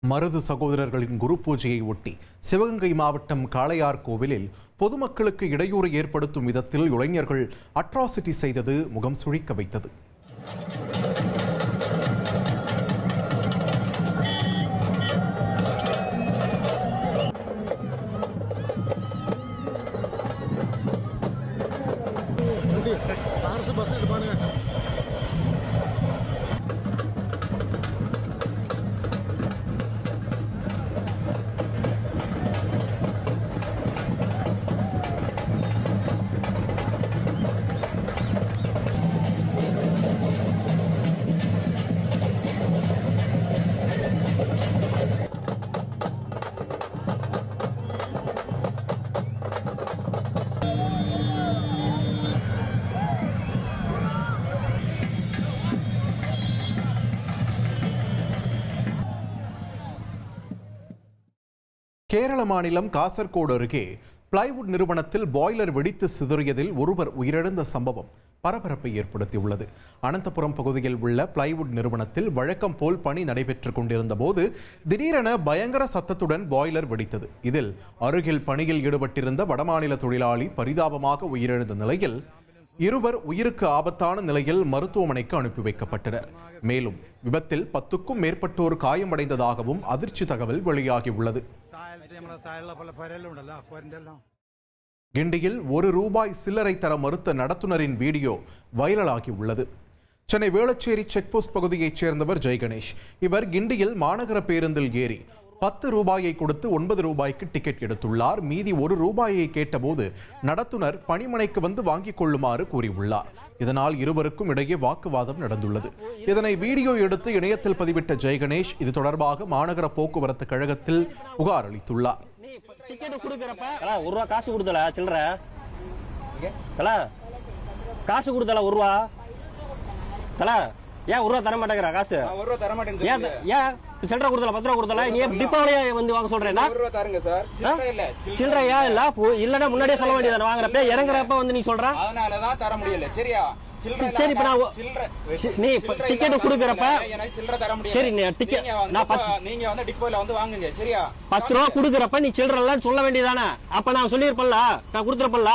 மருது சகோதரர்களின் குரு பூஜையை ஒட்டி சிவகங்கை மாவட்டம் காளையார் கோவிலில் பொதுமக்களுக்கு இடையூறு ஏற்படுத்தும் விதத்தில் இளைஞர்கள் அட்ராசிட்டி செய்தது முகம் சுழிக்க வைத்தது. கேரள மாநிலம் காசர்கோடு அருகே பிளைவுட் நிறுவனத்தில் பாய்லர் வெடித்து சிதறியதில் ஒருவர் உயிரிழந்த சம்பவம் பரபரப்பை ஏற்படுத்தியுள்ளது. அனந்தபுரம் பகுதியில் உள்ள பிளைவுட் நிறுவனத்தில் வழக்கம் போல் பணி நடைபெற்றுக் கொண்டிருந்த போது திடீரென பயங்கர சத்தத்துடன் பாய்லர் வெடித்தது. இதில் அருகில் பணியில் ஈடுபட்டிருந்த வடமாநில தொழிலாளி பரிதாபமாக உயிரிழந்த நிலையில் இருவர் உயிருக்கு ஆபத்தான நிலையில் மருத்துவமனைக்கு அனுப்பி வைக்கப்பட்டனர். மேலும் விபத்தில் 10க்கும் மேற்பட்டோர் காயமடைந்ததாகவும் அதிர்ச்சி தகவல் வெளியாகியுள்ளது. கிண்டியில் ₹1 சில்லறை தர மறுத்த நடத்துனரின் வீடியோ வைரலாகி உள்ளது. சென்னை வேளச்சேரி செக்போஸ்ட் பகுதியைச் சேர்ந்தவர் ஜெய்கணேஷ். இவர் கிண்டியில் மாநகர பேருந்தில் ஏறி ₹10 கொடுத்து ₹9க்கு டிக்கெட் எடுத்துள்ளார். மீதி ₹1 கேட்டபோது நடத்துனர் பணிமனைக்கு வந்து வாங்கிக் கொள்ளுமாறு கூறியுள்ளார். இதனால் இருவருக்கும் இடையே வாக்குவாதம் நடந்துள்ளது. இதனை வீடியோ எடுத்து இணையத்தில் பதிவிட்ட ஜெய்கணேஷ் இது தொடர்பாக மாநகர போக்குவரத்து கழகத்தில் புகார் அளித்துள்ளார். காசு கொடுத்தல சில்லற காசு கொடுத்தல தல ஏன் ₹1 தர மாட்டேங்கிற காசு ஏன் சில்லற கொடுத்தல ₹10 கொடுத்தல நீ டிப்பாவளியா வந்து வாங்க சொல்றேன்னா சில்லறையா இல்ல இல்லன்னா முன்னாடியே சொல்ல வேண்டியது வாங்குறப்ப இறங்குறப்ப வந்து நீ சொல்ற அதனாலதான் தர முடியல. சரியா சரி இப்ப நான் நீ டிக்கெட் குடுக்கறப்ப சரி டிக்கெட் நீங்க வந்து டிப்போல வந்து வாங்குங்க. சரியா ₹10 குடுக்கறப்ப நீ சில்லறலாம் சொல்ல வேண்டியதானே. அப்ப நான் சொல்லிருப்பேன்ல நான் கொடுத்துறப்பல்ல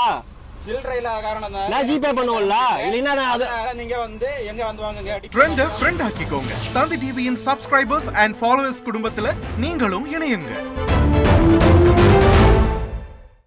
சில்லறையில காரணம் தான் நான் ஜிபே பண்ணுவல்ல இல்லனா நீங்க வந்து எங்க வந்து வாங்குங்க. ஃப்ரெண்ட் ஆக்கிக்கோங்க. தந்தி டிவியின் சப்ஸ்கிரைபர்ஸ் அண்ட் ஃபாலோவர்ஸ் குடும்பத்துல நீங்களும் இணையுங்க.